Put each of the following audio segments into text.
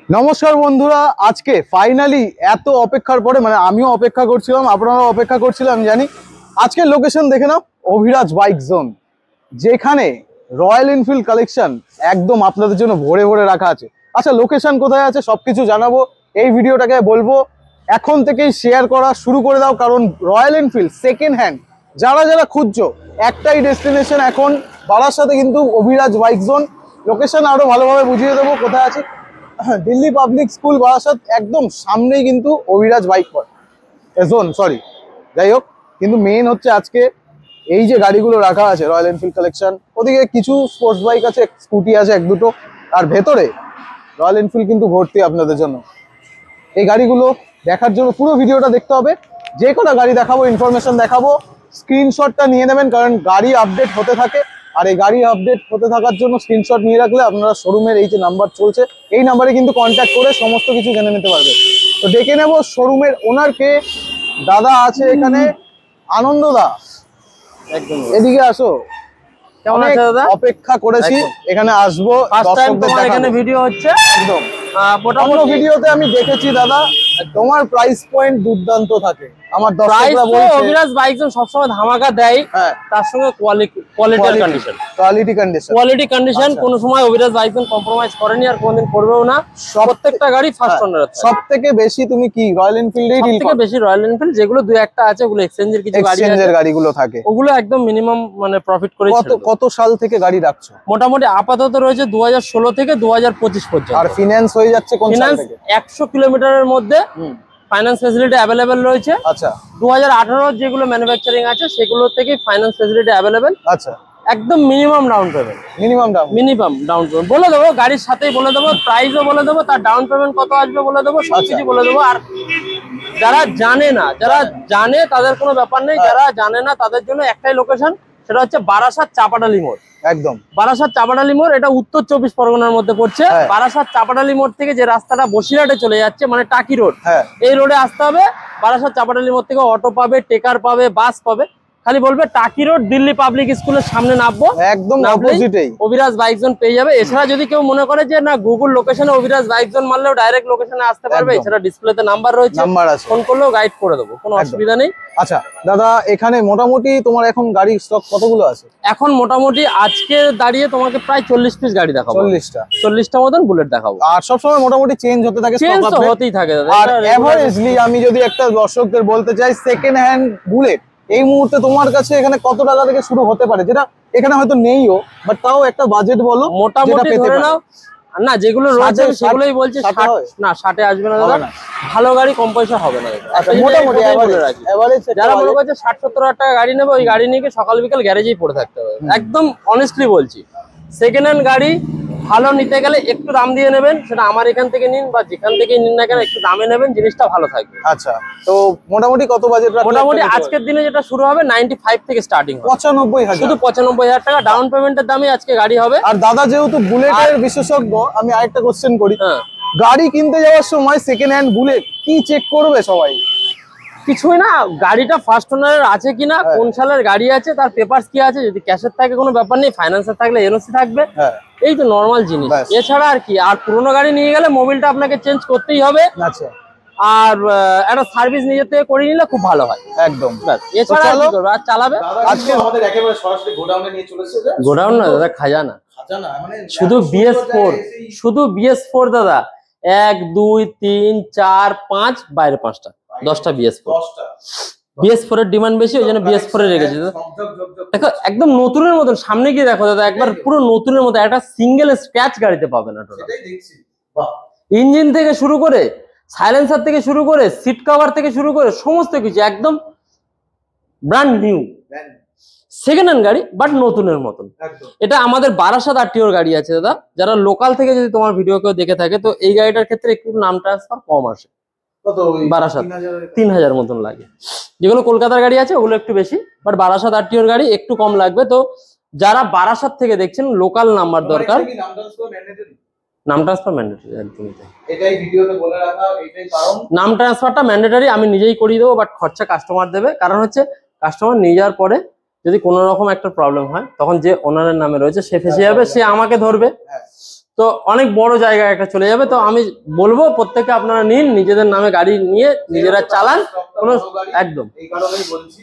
নমস্কার বন্ধুরা, আজকে ফাইনালি এত অপেক্ষার পরে আমিও অপেক্ষা করছিলাম, আপনারাও অপেক্ষা করছিলাম জানি। আজকের লোকেশন দেখে নাও, অভিরাজ বাইক জোন, যেখানে রয়্যাল এনফিল্ড কালেকশন একদম আপনাদের জন্য ভরে ভরে রাখা আছে। আচ্ছা, লোকেশন কোথায় আছে সবকিছু জানাবো, এই ভিডিওটাকে বলবো এখন থেকেই শেয়ার করা শুরু করে দাও, কারণ রয়্যাল এনফিল্ড সেকেন্ড হ্যান্ড যারা যারা খুঁজছো একটাই ডেস্টিনেশন এখন বারাসাতে, কিন্তু অভিরাজ বাইক জোন। লোকেশন আরো ভালোভাবে বুঝিয়ে দেবো কোথায় আছে। দিল্লি পাবলিক স্কুল বারাসাত একদম সামনেই কিন্তু অভিরাজ বাইক জোন, সরি যাই হোক। কিন্তু মেইন হচ্ছে আজকে এই যে গাড়িগুলো রাখা আছে রয়্যাল এনফিল্ড কালেকশন, ওদিকে কিছু স্পোর্টস বাইক আছে, স্কুটি আছে এক দুটো, আর ভেতরে রয়্যাল এনফিল্ড কিন্তু ভর্তি আপনাদের জন্য। এই গাড়িগুলো দেখার জন্য পুরো ভিডিওটা দেখতে হবে। যে কোনো গাড়ি দেখাবো, ইনফরমেশন দেখাবো, স্ক্রিনশটটা নিয়ে নেবেন, কারণ গাড়ি আপডেট হতে থাকে। আর এই গাড়ি আপডেট হতে থাকার জন্য স্ক্রিনশট নিয়ে রাখলে আপনারা শোরুমের এই যে নাম্বার চলছে এই নাম্বারে কিন্তু কন্ট্যাক্ট করে সমস্ত কিছু জেনে নিতে পারবে। তো ডেকে নেব শোরুমের ওনারকে, দাদা আছে এখানে, আনন্দ দা একদম এদিকে আসো। কেমন আছে দাদা? অপেক্ষা করেছি এখানে আসবো, এখানে ভিডিও হচ্ছে একদম। মোটামুটি ভিডিওতে আমি দেখেছি দাদা তোমার প্রাইস পয়েন্ট দুর্দান্ত থাকে। আমার দর্শকরা বলছে অভিরাজ বাইক জোন সবসময় ধামাকা দেয়, তার সঙ্গে কোয়ালিটি কন্ডিশন কোনো সময় অভিরাজ বাইক জোন কম্প্রোমাইজ করেনি আর কোনোদিন করবেও না। প্রত্যেকটা গাড়ি ফার্স্ট ওনার আছে। সবথেকে বেশি তুমি কি রয়্যাল এনফিল্ডেই ডিল করো? সবথেকে বেশি রয়্যাল এনফিল্ড, যেগুলো দুই একটা আছে ওগুলো এক্সচেঞ্জের কিছু গাড়ি আছে, এক্সচেঞ্জের গাড়িগুলো থাকে, ওগুলো একদম মিনিমাম প্রফিট করে। কত সাল থেকে গাড়ি রাখছো? মোটামুটি আপাতত রয়েছে 2016 থেকে 2025 পর্যন্ত। আর ফিনান্স হয়ে যাচ্ছে কোন সাল থেকে? 100 কিলোমিটারের মধ্যে ফাইন্যান্স ফ্যাসিলিটি অ্যাভেলেবেল রয়েছে। আচ্ছা, 2018 যেগুলো ম্যানুফ্যাকচারিং আছে সেগুলো থেকে ফাইন্যান্স ফ্যাসিলিটি অ্যাভেলেবেল। আচ্ছা, একদম minimum down payment. Minimum down payment বলে দেবো, গাড়ির সাথেই বলে দেবো, প্রাইসও বলে দেবো, তার ডাউন পেমেন্ট কত আসবে বলে দেবো, সবকিছু বলে দেবো। আর যারা জানে না, যারা জানে তাদের কোনো ব্যাপার নেই, যারা জানে না তাদের জন্য একটাই লোকেশন, সেটা হচ্ছে বারাসাত চাপাডালি মোড়। একদম বারাসাত চাপাডালি মোড়, এটা উত্তর 24 পরগনার মধ্যে পড়ছে। বারাসাত চাপাডালি মোড় থেকে যে রাস্তাটা বসিরহাটে চলে যাচ্ছে টাকি রোড, এই রোডে আসতে হবে। বারাসাত চাপাডালি মোড় থেকে অটো পাবে, টেকার পাবে, বাস পাবে। খালি বলবে টাকি রোড দিল্লি পাবলিক স্কুলের সামনে নামবো, একদম অপোজিটেই অভিরাজ বাইক জোন পেয়ে যাবে। এছাড়া যদি কেউ মনে করে যে না গুগল লোকেশনে অভিরাজ বাইক জোন মারলেও ডাইরেক্ট লোকেশনে আসতে পারবে, এছাড়া ডিসপ্লেতে নাম্বার রয়েছে, ফোন করলেও গাইড করে দেবো, কোনো অসুবিধা নেই। আচ্ছা দাদা, এখানে মোটামুটি তোমার এখন গাড়ি স্টক কতগুলো আছে? এখন মোটামুটি আজকে দাঁড়িয়ে তোমাকে প্রায় 40 পিস গাড়ি দেখাবো। 40টা মতন বুলেট দেখাবো। আর সবসময় মোটামুটি চেঞ্জ হতে থাকে, চেঞ্জ তো হতেই থাকে দাদা। আর এভারেজলি আমি যদি একটা দর্শকদের বলতে চাই, সেকেন্ড হ্যান্ড বুলেট এই মুহূর্তে তোমার কাছে এখানে কত টাকা থেকে শুরু হতে পারে, যেটা এখানে হয়তো নেইও, বাট তাও একটা বাজেট বলো মোটামুটি ধরে নাও। না, যেগুলো রয়েছে সেগুলোই বলছি। না 60-এ আসবে না দাদা, ভালো গাড়ি কম পয়সা হবে না। মোটামুটি যারা মনে করছে 60-70 হাজার টাকা গাড়ি নেবে, ওই গাড়ি নিয়ে সকাল বিকাল গ্যারেজেই পড়ে থাকতে হবে। একদম অনেস্টলি বলছি, সেকেন্ড হ্যান্ড গাড়ি ভালো নিতে গেলে একটু দাম দিয়ে নেবেন, সেটা আমার এখান থেকে নিন বা যেখান থেকে নিন না কেন, একটু দামে নেবেন, জিনিসটা ভালো থাকবে। আচ্ছা, তো মোটামুটি কত বাজেট? মোটামুটি আজকের দিনে যেটা শুরু হবে 95 থেকে স্টার্টিং, 95,000, শুধু 95,000 টাকা ডাউন পেমেন্টের দামে আজকে গাড়ি হবে। আর দাদা যেহেতু বুলেটের বিশেষজ্ঞ, আমি আরেকটা কোশ্চেন করি, গাড়ি কিনতে যাওয়ার সময় সেকেন্ড হ্যান্ড বুলেট কি চেক করবে সবাই? কিছুই না, গাড়িটা ফার্স্ট ওনারের আছে কিনা, কোন সালের গাড়ি আছে, তার পেপারস কি আছে, যদি ক্যাশের থাকে কোনো ব্যাপার নেই, ফাইন্যান্সের থাকলে এনওসি থাকবে, এই তো নরমাল জিনিস। এছাড়া আর কি, আর পুরোনো গাড়ি নিয়ে গেলে মোবিলটা আপনাকে চেঞ্জ করতেই হবে। আচ্ছা, আর একটা সার্ভিস নিজে থেকে করে নিলে খুব ভালো হয়। একদম। এছাড়া কি করবে, আর চালাবে। আজকে আমাদের একেবারে সরাসরি গোডাউনে নিয়ে চলেছে। গোডাউন না দাদা, খাজানা। মানে শুধু BS4, শুধু BS4 দাদা। 1 2 3 4 5 বাইরে 5টা, 10টা BS4 এর ডিমান্ড বেশি, ওই জন্য BS4 এ রেখেছি। দেখো একদম নতুনের মতন, সামনে গিয়ে দেখো দাদা, একবার পুরো নতুনের মতো, একটা সিঙ্গেল স্ক্র্যাচ গাড়িতে পাবে না। ইঞ্জিন থেকে শুরু করে, সাইলেন্সার থেকে শুরু করে, সিট কভার থেকে শুরু করে সমস্ত কিছু একদম ব্র্যান্ড নিউ সেকেন্ড হ্যান্ড গাড়ি, বাট নতুনের মতন। এটা আমাদের বারাসাত RTO গাড়ি আছে দাদা। যারা লোকাল থেকে যদি তোমার ভিডিও কেউ দেখে থাকে, তো এই গাড়িটার ক্ষেত্রে একটু নাম ট্রান্সফার কম আসে, বারাসাত 3000 মতন লাগে। যেগুলো কলকাতার গাড়ি আছে ওগুলো একটু বেশি, বাট বারাসাত RTO গাড়ি একটু কম লাগবে। তো যারা বারাসাত থেকে দেখছেন, লোকাল নাম্বার দরকার, নাম ট্রান্সফার ম্যান্ডেটরি, একদমই তাই। এটাই ভিডিওতে বলে রাখা, এটাই কারণ। নাম ট্রান্সফারটা ম্যান্ডেটরি, আমি নিজেই করিয়ে দেবো, বাট খরচা কাস্টমার দেবে। কারণ হচ্ছে কাস্টমার নিয়ে যাওয়ার পরে যদি কোনো রকম একটা প্রবলেম হয়, তখন যে ওনারের নামে রয়েছে সে ফেসে যাবে, সে আমাকে ধরবে। তো অনেক বড় জায়গায় একটা চলে যাবে। তো আমি বলবো প্রত্যেকে আপনারা নিন, নিজেদের নামে গাড়ি নিয়ে নিজেরা চালান, কোনো একদম। এই কারণেই বলছি।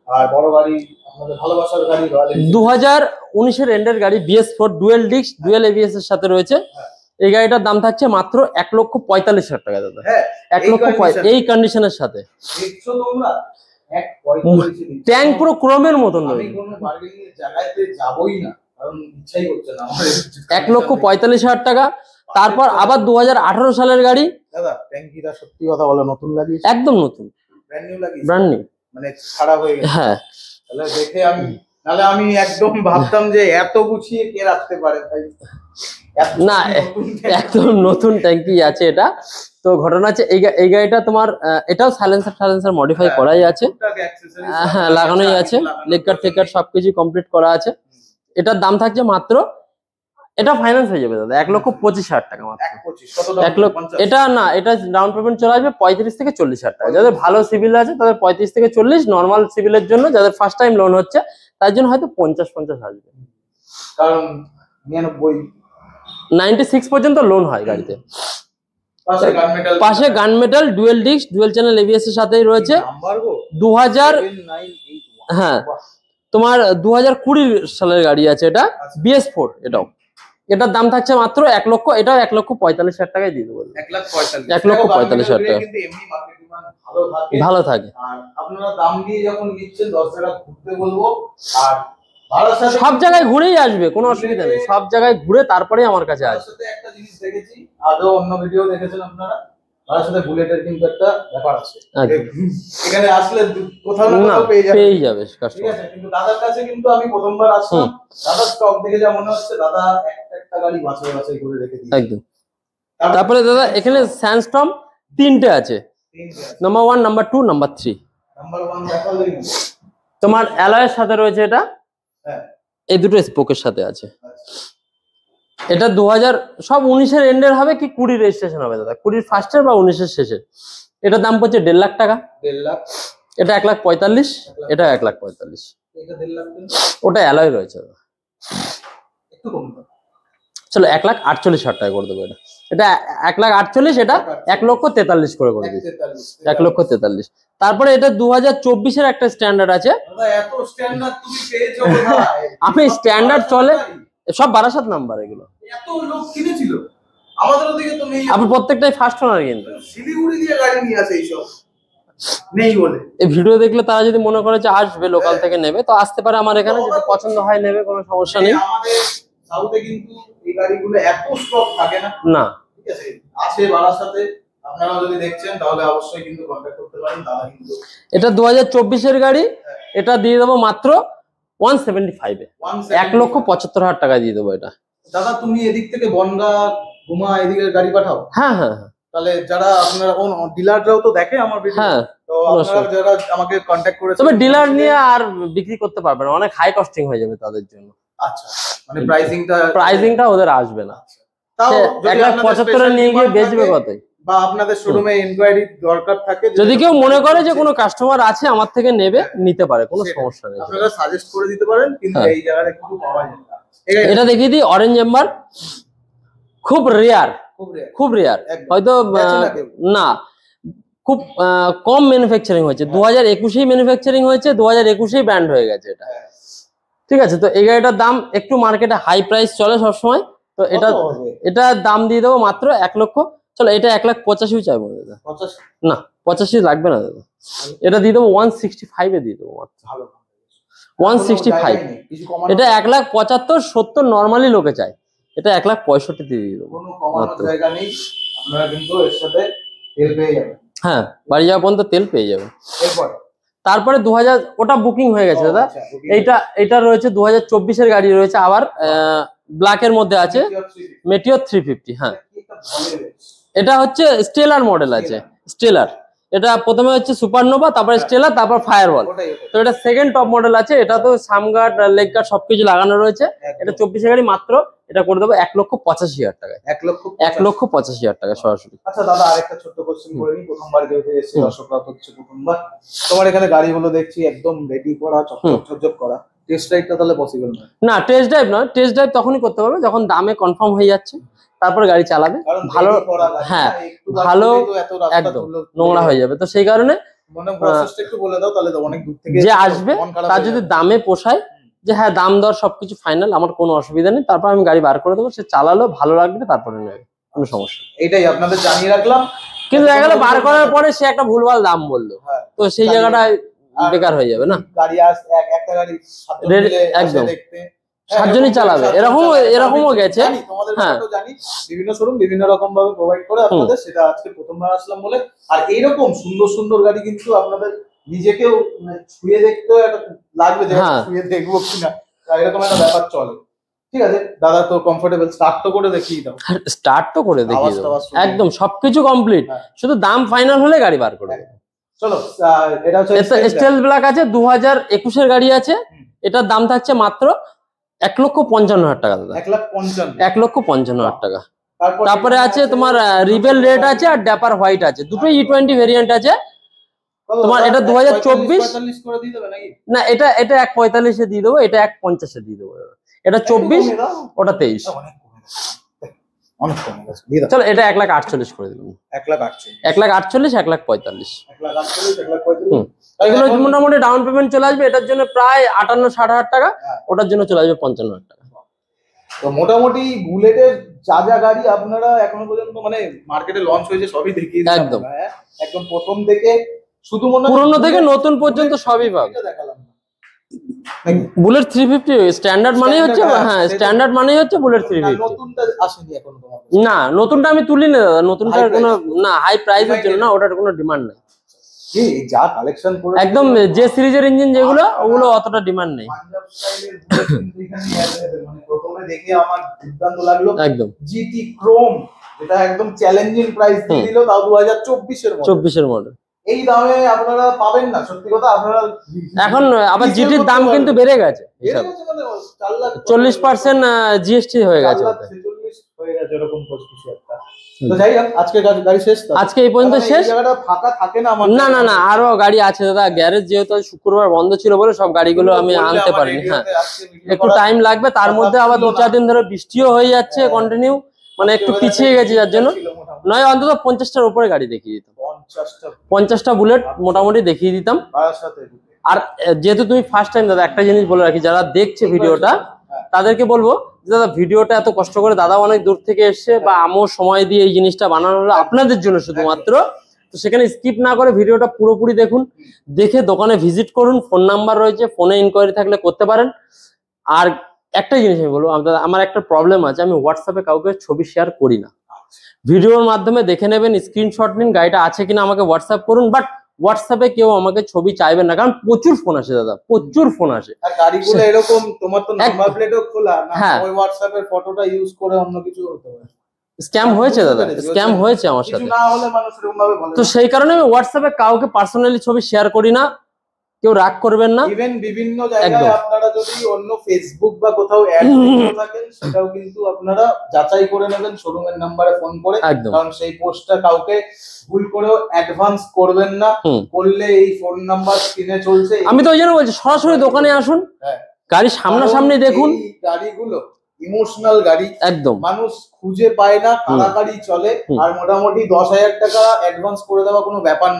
আর বড় গাড়ি আপনাদের ভালোবাসার গাড়ি 2019-এর এন্ডের গাড়ি BS4 dual disc dual ABS এর সাথে রয়েছে। এই গাড়িটার দাম থাকছে মাত্র 1,45,000 টাকা দাদা। হ্যাঁ, 1,45,000 এই কন্ডিশনের সাথে। দেখছো তোমরা, 1,45,000 ট্যাঙ্ক পুরো ক্রোমের মতন আমি রয়েছে। কোনো বার্গেনিং এর জায়গাতে যাবই না, কারণ ইচ্ছাই করছে না আমার। 1,45,000 টাকা। তারপর আবার 2018 সালের গাড়ি। দাদা ট্যাঙ্কিটা সত্যি কথা বলো নতুন লাগিয়েছে? একদম নতুন, ব্র্যান্ড নিউ লাগিয়েছে, ব্র্যান্ড নিউ, মানে খারাপ হয়ে গেছে। হ্যাঁ, তাহলে দেখে নাহলে আমি একদম ভাবতাম যে এত গুছিয়ে কে রাখতে পারে ভাই। না, একদম নতুন ট্যাঙ্কি আছে এটা। তো ঘটনা আছে এই গাড়িটা তোমার এটাও সাইলেন্সার মডিফাই করাই আছে, হ্যাঁ লাগানোই আছে, লেকার টেকার সবকিছু কমপ্লিট করা আছে। এটার দাম থাকছে মাত্র, এটা ফাইন্যান্স হয়ে যাবে দাদা, 1,25,000 টাকা মাত্র। 1 লক্ষ। এটা না, এটা ডাউন পেমেন্ট চলে আসবে 35 থেকে 40,000 টাকা। যাদের ভালো সিভিল আছে তাদের 35 থেকে 40, নর্মাল সিভিলের জন্য যাদের ফার্স্ট টাইম লোন হচ্ছে তার জন্য হয়তো 50 আসবে, কারণ 96 পর্যন্ত লোন হয় গাড়িতে। পাশে গান metal dual disc dual channel ABS এর সাথেই রয়েছে। 2000, হ্যাঁ তোমার 2020 সালের গাড়ি আছে এটা, BS4 এটাও। এটার দাম থাকছে মাত্র 1 লক্ষ, এটাও 1,45,000 টাকায় দিয়ে দেবো। 1,45,000 টাকা ভালো থাকে। আপনারা দাম দিয়ে যখন নিচ্ছেন 10 টাকা ঘুরতে বলবো, আর সব জায়গায় ঘুরেই আসবে, কোনো অসুবিধা নেই, সব জায়গায় ঘুরে তারপরে আমার কাছে আসবে। একটা জিনিস দেখেছি, আগেও অন্য ভিডিও দেখেছেন আপনারা, তার সাথে বুলেটের কিন্তু একটা ব্যাপার আছে। এখানে আসলে কোথাও না কোথাও পেয়ে যাবে কাস্টমার। ঠিক আছে, কিন্তু দাদার কাছে কিন্তু আমি প্রথমবার আসলাম, দাদার স্টক দেখে যা মনে হচ্ছে দাদা একটা গাড়ি বাছাই করে রেখে দিয়েছে একদম। তারপরে দাদা এখানে স্যান্ডস্টর্ম 3টে আছে, নাম্বার 1, নাম্বার 2, নাম্বার 3। নাম্বার 1 দেখালেই তোমার অ্যালয়ের সাথে রয়েছে এটা, এই দুটো স্পোকের সাথে আছে। এটা 2000 সব 19-এর এন্ডের হবে কি 20 রেজিস্ট্রেশন হবে দাদা, 20 ফার্স্টের বা 19-এর শেষের। এটার দাম পড়ছে 1.5 লাখ টাকা। 1.5 লাখ। এটা 1,45,000, এটা 1,45,000। এটা 1.5 লাখ, ওটা অ্যালয় রয়েছে দাদা। একটু কম চলো 1,48,000 টাকা করে দেবো। এটা 1,48,000, এটা 1,43,000 করে দিই, 1,43,000। তারপরে এটা 2024-এর একটা স্ট্যান্ডার্ড আছে। এত স্ট্যান্ডার্ড তুমি পেয়েছো কোথায়? আমি স্ট্যান্ডার্ড চলে সব 12 নাম্বার, এগুলো এত লোক কিনেছিল আমাদের ওদিকে তো নেই। আপনি প্রত্যেকটাই ফার্স্ট ওনার, কিন্তু শিলিগুড়ি দিয়ে গাড়ি নিয়ে আসে এইসব নেই বলে। এই ভিডিও দেখলে তারা যদি মনে করে যে আসবে লোকাল থেকে নেবে, তো আসতে পারে আমার এখানে, যদি পছন্দ হয় নেবে, কোনো সমস্যা নেই। আমাদের সাউথে কিন্তু এই গাড়িগুলো এত স্টক থাকে না, না ঠিক আছে, আছে বারাসাতে। আপনারা যদি দেখছেন তাহলে অবশ্যই কিন্তু কন্টাক্ট করতে পারেন, দাদা কিন্তু। এটা 2024-এর গাড়ি, এটা দিয়ে দেবো মাত্র 175-এ, 1,75,000 টাকা দিয়ে দেবো এটা। দাদা তুমি এদিক থেকে বনগা ঘুমা এদিকে গাড়ি পাঠাও? হ্যাঁ হ্যাঁ হ্যাঁ। তাহলে যারা আপনারা ডিলাররাও তো দেখে আমার ভিডিও, হ্যাঁ, তো আপনারা যারা আমাকে কন্টাক্ট করেছেন, তবে ডিলার নিয়ে আর বিক্রি করতে পারবে না, অনেক হাই কস্টিং হয়ে যাবে তাদের জন্য। আচ্ছা, মানে প্রাইসিংটা ওদের আসবে না। তাও 1,75,000 নিয়ে গিয়ে বেচবে কতই? বা আপনাদের শোরুমে ইনকোয়ারি দরকার থাকে, যদি কেউ মনে করে যে কোনো কাস্টমার আছে আমার থেকে নেবে, নিতে পারে, কোনো সমস্যা নেই, আপনারা সাজেস্ট করে দিতে পারেন, কিন্তু এই জায়গাটা কিন্তু পাওয়া যায় না। এটা দেখিয়ে দিই, অরেঞ্জ এম্বার, খুব রেয়ার, খুব রেয়ার, হয়তো না, খুব কম ম্যানুফ্যাকচারিং হয়েছে। 2021-এই ম্যানুফ্যাকচারিং হয়েছে, 2021-এই ব্র্যান্ড হয়ে গেছে এটা, ঠিক আছে। তো এই গাড়িটার দাম একটু মার্কেটে হাই প্রাইস চলে সবসময়, তো এটা দাম দিয়ে দেবো মাত্র 1 লক্ষ। চলো এটা 1,85,000 চাইবো দাদা। না 85 লাগবে না দাদা, এটা দিয়ে দেবো 165-এ দিয়ে দেবো মাত্র, 165। এটা 1,75,000-70 নর্মালি লোকে চায়, এটা 1,65,000 দিয়ে দেবো মাত্র। আপনারা কিন্তু এর সাথে তেল পেয়ে যাবেন, হ্যাঁ বাড়ি যাওয়া পর্যন্ত তেল পেয়ে যাবে। তারপরে 2000 ওটা বুকিং হয়ে গেছে দাদা। এটা রয়েছে 2024-এর গাড়ি রয়েছে, আবার ব্ল্যাকের মধ্যে আছে, মেটিওর 350। হ্যাঁ, এটা হচ্ছে স্টেলার মডেল আছে, স্টেলার। এটা প্রথমে হচ্ছে সুপারনোভা, তারপরে স্টেলার, তারপর ফায়ারওয়াল। তো এটা সেকেন্ড টপ মডেল আছে, এটা তো সামগার্ড লেগ গার্ড সবকিছু লাগানো রয়েছে। এটা 24-এর গাড়ি, মাত্র এটা করে দেবো 1,85,000 টাকায়, 1,85,000 টাকা সরাসরি। আচ্ছা দাদা, আরেকটা ছোট্ট কোশ্চেন করে নিই, প্রথমবার যেহেতু এসেছি, দর্শকরা হচ্ছে প্রথমবার, তোমার এখানে গাড়িগুলো দেখছি একদম রেডি করা, চকচক করা, টেস্ট রাইডটা তাহলে পসিবল না। না টেস্ট ড্রাইভ নয়, টেস্ট ড্রাইভ তখনই করতে পারবে যখন দামে কনফার্ম হয়ে যাচ্ছে, তারপর গাড়ি চালাবে ভালো। হ্যাঁ ভালো, একদম নোংরা হয়ে যাবে। তো সেই কারণে যে আসবে তার যদি দামে পোষায়, যে হ্যাঁ দাম দর সবকিছু ফাইনাল, আমার কোনো অসুবিধা নেই, তারপর আমি গাড়ি বার করে দেবো, সে চালালো ভালো লাগবে তারপরে নেবে, কোনো সমস্যা। এটাই আপনাদের জানিয়ে রাখলাম। কিন্তু দেখা গেল বার করার পরে সে একটা ভুলভাল দাম বললো, তো সেই জায়গাটায় বেকার হয়ে যাবে না। গাড়ি একটা গাড়ি একদম 7 জনই চালাবে, এরকমও গেছে। হ্যাঁ জানি বিভিন্ন শোরুম বিভিন্ন রকম ভাবে প্রোভাইড করে আপনাদের, সেটা আজকে প্রথমবার আসলাম বলে। আর এইরকম সুন্দর সুন্দর গাড়ি কিন্তু আপনাদের নিজেকেও ছুঁয়ে দেখতেও একটা লাগবে যে ছুঁয়ে দেখবো কিনা, এরকম একটা ব্যাপার চলে। ঠিক আছে দাদা, তো কমফোর্টেবল স্টার্ট তো করে দেখিয়ে দাও। স্টার্ট তো করে দেখিয়ে দাও, একদম সবকিছু কমপ্লিট, শুধু দাম ফাইনাল হলে গাড়ি বার করে দেবো। চলো, এটা হচ্ছে স্টেলথ ব্ল্যাক আছে, 2021 এর গাড়ি আছে, এটার দাম থাকছে মাত্র 1,55,000 টাকা দাদা। 1,55,000 টাকা। তারপরে আছে তোমার রিবেল রেড আছে আর ড্যাপার হোয়াইট আছে, দুটোই E20 ভেরিয়েন্ট আছে তোমার। এটা 2024 না, এটা 1,45 এ দিয়ে দেবো, এটা 1,50 এ দিয়ে দেবো। এটা 24, ওটা 23। চলো এটা 1,48,000 করে দিলাম। 1,48,000, 1,45,000। এগুলো মোটামুটি ডাউন পেমেন্ট চলে আসবে, এটার জন্য প্রায় 58-60 টাকা, ওটার জন্য চলে আসবে 55,000 টাকা। তো মোটামুটি বুলেটের যা যা গাড়ি আপনারা এখনো পর্যন্ত মানে মার্কেটে লঞ্চ হয়েছে সবই দেখিয়ে দিলাম। একদম একদম প্রথম থেকে শুধু পুরনো থেকে নতুন পর্যন্ত সবই পাবে। বুলেট 350 স্ট্যান্ডার্ড মানেই হচ্ছে, হ্যাঁ স্ট্যান্ডার্ড মানেই হচ্ছে বুলেট 350। নতুনটা আসেনি এখনো তোমার? না নতুনটা আমি তুলি না দাদা, নতুনটার কোনো না হাই প্রাইসের জন্য না, ওটার কোনো ডিমান্ড নেই। কি যা কালেকশন করে একদম যে সিরিজের ইঞ্জিন যেগুলো, ওগুলো অতটা ডিমান্ড নেই। মানে প্রথমে দেখে আমার দুর্দান্ত লাগলো একদম। জিটি ক্রোম, এটা একদম চ্যালেঞ্জিং প্রাইস দিয়ে দিল, তাও 2024 এর মডেল। এই দামে আপনারা পাবেন না, সত্যি কথা। আপনারা এখন আবার জিটির দাম কিন্তু বেড়ে গেছে, 40% জিএসটি হয়ে গেছে, এরকম কিছু একটা। তো যাই হোক, আজকে গাড়ি শেষ, আজকে এই পর্যন্ত শেষ। জায়গাটা ফাঁকা থাকে না আমার। না আরো গাড়ি আছে দাদা, গ্যারেজ যেহেতু শুক্রবার বন্ধ ছিল বলে সব গাড়িগুলো আমি আনতে পারিনি। হ্যাঁ একটু টাইম লাগবে, তার মধ্যে আবার 2-4 দিন ধরে বৃষ্টিও হয়ে যাচ্ছে কন্টিনিউ, মানে একটু পিছিয়ে গেছে, যার জন্য নয় অন্তত 50টার উপরে গাড়ি দেখিয়ে দিতাম। 50টা বুলেট মোটামুটি দেখিয়ে দিতাম। আর যেহেতু তুমি ফার্স্ট টাইম দাদা, একটা জিনিস বলে রাখি, যারা দেখছে ভিডিওটা তাদেরকে বলবো দাদা, ভিডিওটা এত কষ্ট করে দাদা অনেক দূর থেকে এসছে, বা আমিও সময় দিয়ে এই জিনিসটা বানানো হলো আপনাদের জন্য শুধুমাত্র, তো সেখানে স্কিপ না করে ভিডিওটা পুরোপুরি দেখুন, দেখে দোকানে ভিজিট করুন। ফোন নাম্বার রয়েছে, ফোনে ইনকোয়ারি থাকলে করতে পারেন। আর একটা জিনিস আমি বলবো, আমার একটা প্রবলেম আছে, আমি হোয়াটসঅ্যাপে কাউকে ছবি শেয়ার করি না। ভিডিওর মাধ্যমে দেখে নেবেন, স্ক্রিনশট নিন, গাড়িটা আছে কিনা আমাকে হোয়াটসঅ্যাপ করুন, বাট হোয়াটসঅ্যাপে কেউ আমাকে ছবি চাইবেন না, কারণ প্রচুর ফোন আসে দাদা, প্রচুর ফোন আসে। আর গাড়িগুলো এরকম, তোমার তো নাম্বার প্লেটও খোলা না, ওই হোয়াটসঅ্যাপের ফটোটা ইউজ করে অন্য কিছু হতে পারে। স্ক্যাম হয়েছে দাদা, স্ক্যাম হয়েছে আমার সাথে, না হলে মানুষ এরকম ভাবে বলে। তো সেই কারণে আমি হোয়াটসঅ্যাপে কাউকে পার্সোনালি ছবি শেয়ার করি না, কেউ রাগ করবেন না। ইভেন বিভিন্ন জায়গায় আপনারা যদি অন্য ফেসবুক বা কোথাও অ্যাড করে থাকেন, সেটাও কিন্তু আপনারা যাচাই করে নেবেন শোরুমের নাম্বারে ফোন করে, কারণ সেই পোস্টটা কাউকে ভুল করেও অ্যাডভান্স করবেন না, করলে এই ফোন নাম্বার স্ক্রিনে চলছে। আমি তো ওই জন্য বলছি সরাসরি দোকানে আসুন, গাড়ি সামনাসামনি দেখুন। গাড়িগুলো ইমোশনাল গাড়ি, একদম মানুষ খুঁজে পায় না, তাড়াতাড়ি চলে, আর মোটামুটি 10,000 টাকা অ্যাডভান্স করে দেওয়া কোনো ব্যাপার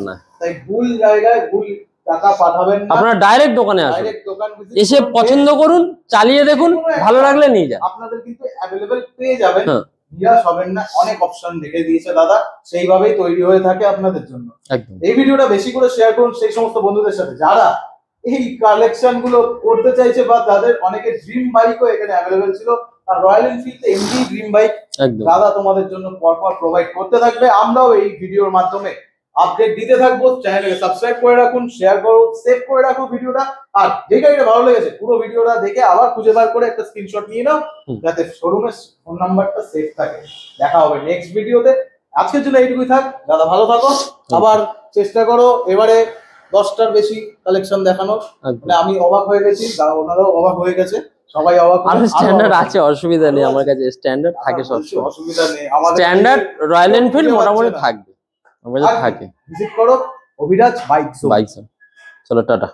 না, তাই ভুল জায়গায় ভুল টাকা পাঠাবেন না। আপনারা ডাইরেক্ট দোকানে আসুন, এসে পছন্দ করুন, চালিয়ে দেখুন, ভালো লাগলে নিয়ে যান। আপনাদের কিন্তু অ্যাভেলেবেল পেয়ে যাবেন, নিরাশ হবেন না, অনেক অপশন রেখে দিয়েছে দাদা, সেইভাবেই তৈরি হয়ে থাকে আপনাদের জন্য। এই ভিডিওটা বেশি করে শেয়ার করুন সেই সমস্ত বন্ধুদের সাথে যারা এই কালেকশন গুলো করতে চাইছে, বা তাদের অনেকের ড্রিম বাইকও এখানে অ্যাভেলেবেল ছিল। আর রয়্যাল এনফিল্ড এমডি ড্রিম বাইক দাদা তোমাদের জন্য পরপর প্রোভাইড করতে থাকবে। আমরাও এই ভিডিওর মাধ্যমে আপডেট দিতে থাকবো। চ্যানেলকে সাবস্ক্রাইব করে রাখুন, শেয়ার করো, সেভ করে রাখো ভিডিওটা। আর যে গাড়িটা ভালো লেগেছে পুরো ভিডিওটা দেখে আবার খুঁজে বার করে একটা স্ক্রিনশট নিয়ে নাও, যাতে শোরুমের ফোন নাম্বারটা সেভ থাকে। দেখা হবে নেক্সট ভিডিওতে। আজকের জন্য এইটুকুই থাক দাদা, ভালো থাকো। আবার চেষ্টা করো এবারে 10টার বেশি কালেকশন দেখানোর। মানে আমি অবাক হয়ে গেছি, ওনারাও অবাক হয়ে গেছে, সবাই অবাক। আমার স্ট্যান্ডার্ড আছে, অসুবিধা নেই, আমার কাছে স্ট্যান্ডার্ড থাকে সবসময়, অসুবিধা নেই। স্ট্যান্ডার্ড রয়্যাল এনফিল্ড মোটামুটি থাকবে, আমার কাছে থাকে। ভিজিট করো অভিরাজ বাইক জোন। চলো টাটা।